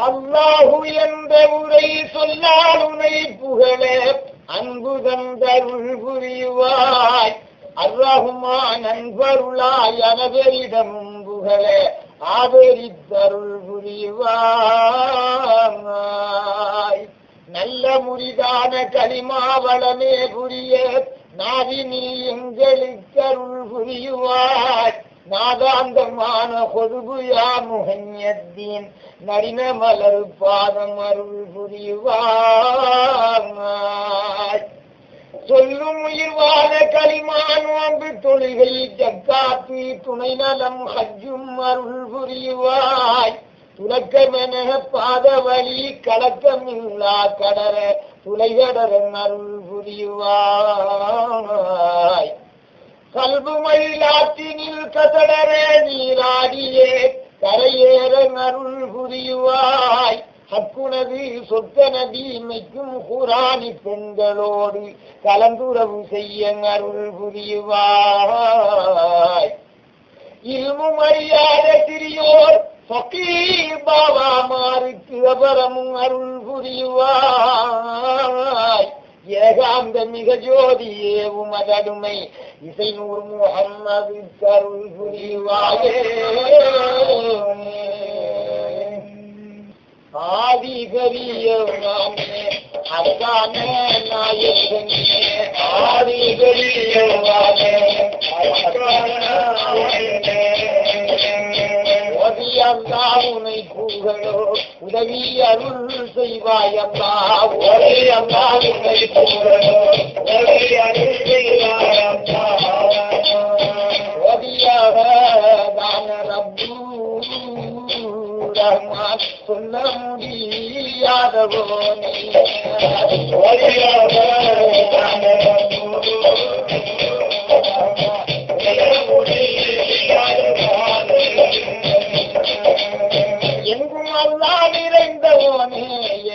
அல்லாஹு என்ற உரை சொல்லால் உனை புகழ அன்பு தந்தருள் புரிவாய். அர்ரஹ்மான் அன்பருளாய் அனவரிடமும் புகழ ஆதரித்தருள் புரிவாய். நல்ல முறிதான கலிமாவளமே புரிய நாவினி எங்களுக்கு அருள் புரிவாய். நாதாந்தமான கொதுபுயா முஹம்மதீன் நரின மலர் பாதம் அருள் புரிவாய். சொல்லும் உயிர்வாத களிமான் நோன்பு தொழுகை ஜக்காத்து துணை நலம் ஹஜ்ஜும் அருள் புரிவாய். துலக்கமென பாத வழி கலக்கமில்லா கடற துளைகடரன் அருள் புரிவாய். கல்பு மயிலாத்தினில் கசடர நீராடியே கரையேற அருள் புரிவாய். ஹக்குனது சொத்த நதி மைக்கும் குரானி பெண்களோடு கலந்துறவு செய்ய அருள் புரிவாய். இல்மும் அறியாத சிறியோர் ஃபகீர் பாபாமாருக்கு அபரமும் அருள் புரிவாய். ஏகாந்த மிக ஜோதியே உமதடுமை இசை நூர் முஹம்மது அருள் புரிவாயே. ஆதி கரியவானே அர்த்தான நாயகனே ஆதி கரியவானே அர்த்தான நாயகனே ஓதி அல்லாஹ் உனை புகழோ உதவி அருள் செய்வாய் அல்லாஹ். ஓதி அல்லாஹ் உனை புகழோ உதவி அருள் செய்வாய் அல்லாஹ். ஓதியாக தான ரப்பு ரஹ்மான் சொல்ல முடியாதவோ நீ. எங்கும் அல்லாஹ் நிறைந்தவோனே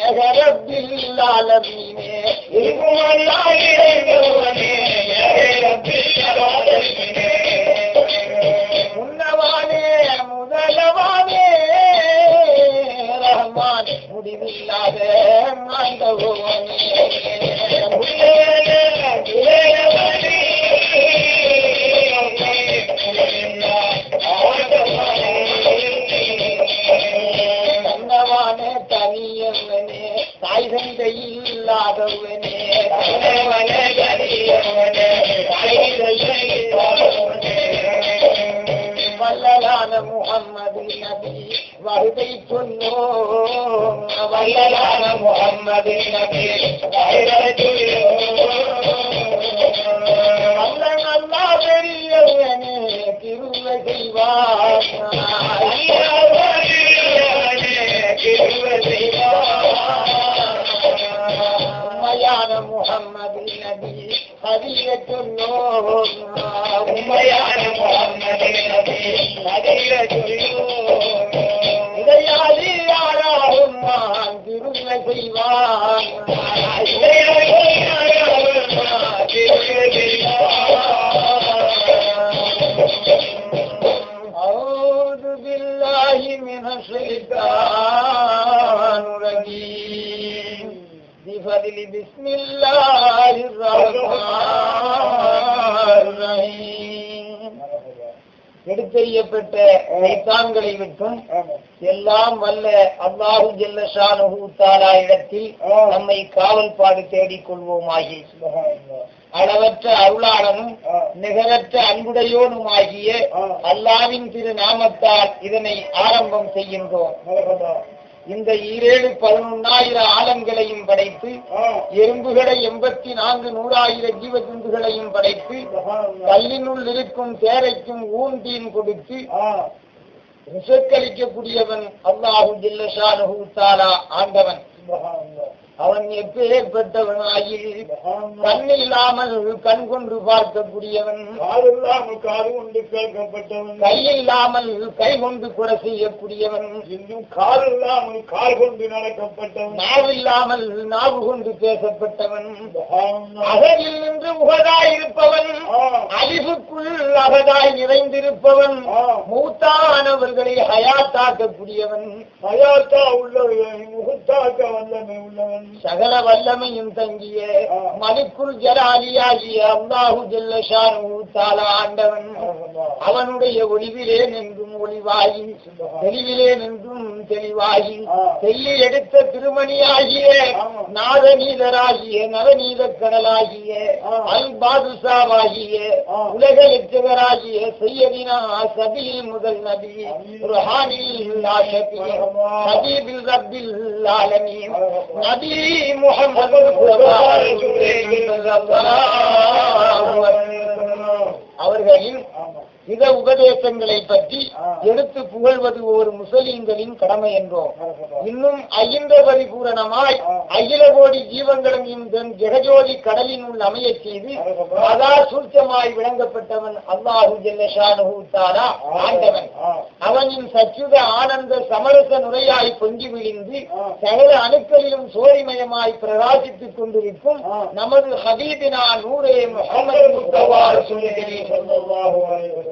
ஏகரப்பில் ஆலமீனே. எங்கும் அல்லாஹ் நிறைந்தவோனே ஏகரப்பில் ஆலமீனே. முன்னவானே முதலவானே ரஹ்மான் முடிவில்லாத மாண்டவோனே. தன்னவானே தனியவனே தாய் தந்தை இல்லாதவனே. வல்லலான முஹம்மது நபி வருகை சொன்னோம். வல்லலான முஹம்மது நபி வருகை சொன்னோம். அல்லா பெரியவனே திருவை செய்வார். உண்மையான முஹம்மது நபி ஹதிய சொன்னோம். உண்மையான முஹம்மது நபி ஹதிய சொன்னோம். இதையாதி யாராகும் நான் திருவை செய்வான். أعوذ بالله من الشيطان الرجيم بفضل بسم الله الرحمن الرحيم. எடுத்தெறியப்பட்ட சைத்தான்களை விட்டும் எல்லாம் வல்ல அல்லாஹு ஜல்ல ஷானஹு தஆலா இடத்தில் நம்மை காவல்பாடு தேடிக் கொள்வோமாகி அளவற்ற அருளாளனும் நிகரற்ற அன்புடையோனுமாகிய அல்லாஹ்வின் திரு நாமத்தால் இதனை ஆரம்பம் செய்கின்றோம். இந்த 7,11,000 ஆலங்களையும் படைத்து எறும்புகளை 84,100,000 ஜீவ ஜந்துகளையும் படைத்து கல்லினுள் இருக்கும் தேரைக்கும் ஊன்தீன் கொடுத்து ரிசக்களிக்கக்கூடியவன் அல்லாஹு ஜல்ல ஷானஹு தஆலா ஆண்டவன். அவன் எப்பேற்பட்டவனாகி கண்ணில்லாமல் கண் கொண்டு பார்க்கக்கூடியவன், காது கொண்டு கேட்கப்பட்டவன், கையில்லாமல் கை கொண்டு கொலை செய்யக்கூடியவன், இன்னும் கால் இல்லாமல் கால் கொண்டு நடக்கப்பட்டவன், நாவில்லாமல் நாவு கொண்டு பேசப்பட்டவன், அகலில் நின்று உகதாய் இருப்பவன், அலிஃபுக்குள் அகதாய் நிறைந்திருப்பவன், மூத்தானவர்களை ஹயாத்தாக்கக்கூடியவன், ஹயாத்தா உள்ளவன், முகத்தாக்க வல்லமை உள்ளவன், சகல வல்லமையும் தங்கிய மலிக்குல் ஜலாலியாகிய அல்லாஹு ஜல்ல ஷானுஹு தஆலா ஆண்டவன். அவனுடைய ஒளிவிலே நின்றும் ஒளிவாகி, தெளிவிலே நின்றும் தெளிவாகி, தெள்ளி எடுத்த திருமணியாகிய நாதநீதராகிய நவநீத கடலாகிய அல் பாதுஷாவாகிய உலக லட்சகராகிய சையதினா சபீல் முதல் நபி ருஹானில் ஆஷிகீன் ஹபீபில் ரப்பில் ஆலமீன் நபி முஹம்மது அவர்களின் இத உபதேசங்களை பற்றி எடுத்து புகழ்வது ஒரு முஸ்லிம்களின் கடமை என்றோம். இன்னும் அகின்ற பரிபூரணமாய் அகில கோடி ஜீவங்களும் இந்த ஜெகஜோதி கடலின் உள் அமைய செய்து அதா சூட்சமாய் விளங்கப்பட்டவன் அல்லாஹு ஜல்ல ஷானுஹு தஆலா ஆண்டவன். அவனின் சச்சுத ஆனந்த சமரச நுரையாய் பொங்கி விழிந்து சகல அணுக்களிலும் சோழிமயமாய் பிரகாசித்துக் கொண்டிருக்கும் நமது ஹபீபினா நூரே முஹம்மது முஸ்தபா ஸல்லல்லாஹு அலைஹி வஸல்லம்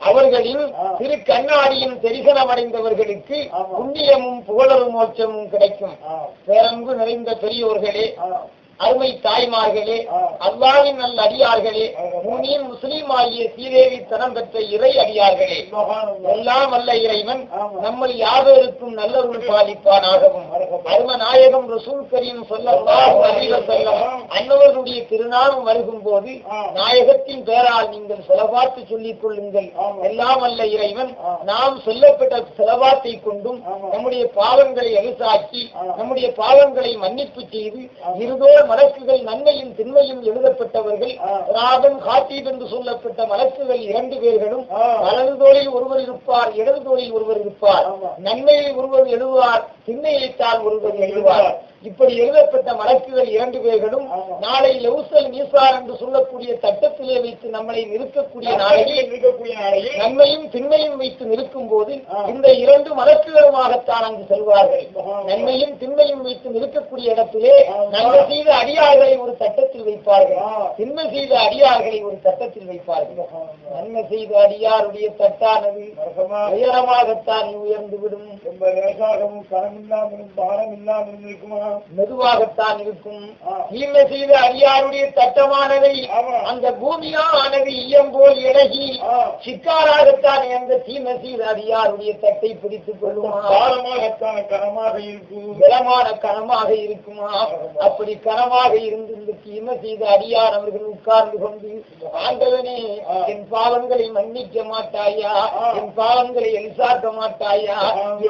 அவர்களின் திரு கண்ணாடியின் தரிசனம் அடைந்தவர்களுக்கு புண்ணியமும் புகழரும் மோட்சமும் கிடைக்கும். பேரன்பு நிறைந்த பெரியோர்களே, அருமை தாய்மார்களே, அல்லாஹ்வின் நல்ல அடியார்களே, முனீன் முஸ்லீம் ஆகிய சீதேவி தனம் பெற்ற இறை அடியார்களே, எல்லாம் அல்ல இறைவன் நம்மை யாவருக்கும் நல்லருள் பாலிப்பானாகவும் அரும நாயகம் ரசூல் கரீம் ஸல்லல்லாஹு அலைஹி வஸல்லம் அன்னவர்களுடைய திருநாமம் வருகும் போது நாயகத்தின் பெயரால் நீங்கள் செலவாத்து சொல்லிக் கொள்ளுங்கள். எல்லாம் அல்ல இறைவன் நாம் சொல்லப்பட்ட செலவாத்தை கொண்டும் நம்முடைய பாவங்களை அழுசாக்கி நம்முடைய பாவங்களை மன்னிப்பு செய்து இருதோர் மலக்குகள் நன்மையும் திண்மையும் எழுதப்பட்டவர்கள், ராபன் ஹாத்தீப் என்று சொல்லப்பட்ட மலக்குகள் 2 பேர்களும் வலது தோளில் ஒருவர் இருப்பார், இடது தோளில் ஒருவர் இருப்பார். நன்மையை ஒருவர் எழுதுவார், திண்மையைத்தான் ஒருவர் எழுதுவார். இப்படி எழுதப்பட்ட மலக்குகள் 2 பேர்களும் நாளை லௌசல் மீசார் என்று சொல்லக்கூடிய தட்டத்திலே வைத்து நம்மளை நிறுத்தக்கூடிய நாளையில் நன்மையும் திண்மையும் வைத்து நிற்கும் போது இந்த 2 மலக்குகளுமாகத்தான் அங்கு செல்வார்கள். நன்மையும் திண்மையும் வைத்து நிற்கக்கூடிய இடத்திலே நன்மை செய்த அடியார்களை ஒரு தட்டத்தில் வைப்பார்கள், திண்மை செய்த அடியார்களை ஒரு தட்டத்தில் வைப்பார்கள். நன்மை செய்த அடியாருடைய தட்டானது உயரமாகத்தான் உயர்ந்துவிடும், கரம் இல்லாமலும் பாரம் இல்லாமலும் இருக்குமா, மெதுவாகத்தான் இருக்கும். தீமை செய்த அடியாருடைய தட்டமானதை அந்த பூமியானது இயம்போல் இழகி சிக்காராகத்தான் அந்த தீமை செய்த அடியாருடைய தட்டை பிடித்துக் கொள்ளுமா, பாரமாகத்தான் கனமாக இருக்கும், பலமான கனமாக இருக்குமா. அப்படி கனமாக இருந்து இந்த தீமை செய்த அடியார் அவர்கள் உட்கார்ந்து கொண்டு, ஆண்டவனே என் பாவங்களை மன்னிக்க மாட்டாயா, என் பாவங்களை எலிசாக்க மாட்டாயா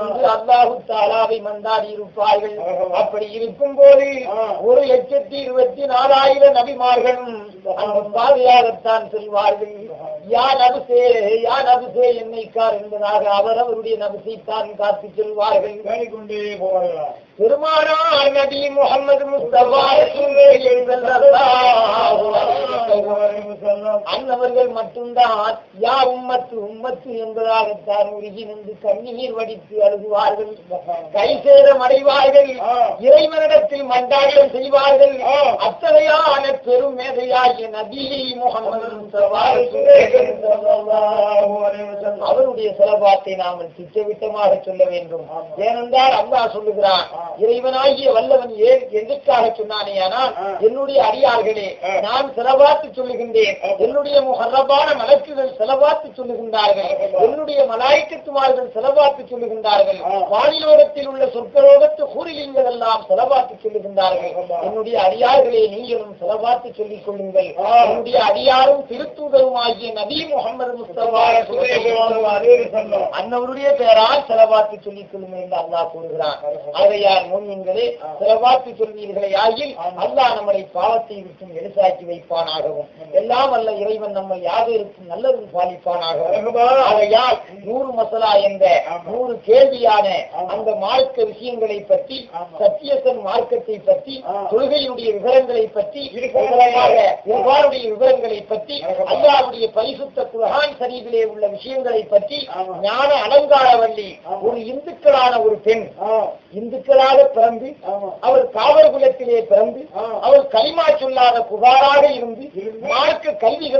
என்று அல்லாஹு தஆலாவை மன்றாடி இருப்பார்கள். அப்படி இருக்கும் போது 1,24,000 நபிமார்களும் அந்த பாதையாகத்தான் செல்வார்கள். யா நபிசே யா நபிசே என்னை கார் என்பதாக அவரவருடைய நபிசைத்தான் காத்து செல்வார்கள். பெருமானார் நபி முஹம்மது முஸ்தபா அன்னவர்கள் மட்டும்தான் யா உம்மத்து உம்மத்து என்பதாகத்தான் உருகி நின்று கண்ணீர் வடித்து அழுகுவார்கள், கை சேதம் அடைவார்கள், இறைவனிடத்தில் மண்டாட்டம் செய்வார்கள். அத்தகையான பெரும் மேதையாகிய நபி முஹம்மது முஸ்தபா அவருடைய செலவாத்தை நாம் திட்டவிட்டமாக சொல்ல வேண்டும். ஏனென்றால் அல்லாஹ் சொல்லுகிறான், இறைவனாகிய வல்லவன் ஏன் எதற்காக சொன்னானேயானால், என்னுடைய அடியார்களே நான் செலவாத்து சொல்லுகின்றேன், என்னுடைய முஹர்ரபான மலக்குகள் செலவாத்து சொல்லுகின்றார்கள், என்னுடைய மலாயிக்கத்துமார்கள் செலவாத்து சொல்லுகின்றார்கள், வானிலோகத்தில் உள்ள சொற்கலோகத்து கூறிலிங்கள் எல்லாம் செலவாத்து சொல்லுகின்றார்கள். என்னுடைய அடியார்களே நீங்களும் செலவாத்து சொல்லிக் கொள்ளுங்கள். என்னுடைய அடியாரும் திருத்தூதரும் ஆகிய நபி முஹம்மது முஸ்தபா அன்னவருடைய பெயரால் செலவாத்து சொல்லிக் கொள்ளுங்கள் என்று அல்லாஹ் கூறுகிறான். ஆகையால் முன்னின்களே செலவாத்து சொல்வீர்களே ஆகில் அல்லாஹ் நம்மளை பாவத்தை விட்டும் எழுசாக்கி வைப்பானாகவும் எல்லாம் அல்ல இறைவன் நம்மை யாவருக்கும் நல்லது பாலிப்பானாகவும். ஆகையால் 100 மசலா என்ற 100 கேள்வியான அந்த மார்க்க விஷயங்களை பற்றி, சத்தியசன் மார்க்கத்தை பற்றி, தொழுகையுடைய விவரங்களை பற்றி, இவ்வாறுடைய விவரங்களை பற்றி, அல்லாஹ்வுடைய பரிசுத்த குர்ஆன் ஷரீஃபிலே உள்ள விஷயங்களை பற்றி, ஞான அலங்காரவல்லி ஒரு இந்துக்களான ஒரு பெண் இந்துக்களாக பிறந்து அவர் காவல் குலத்திலே பிறந்து அவர் கலிமா சொல்லாத புகாராக இருந்து மார்க்க கல்விகளை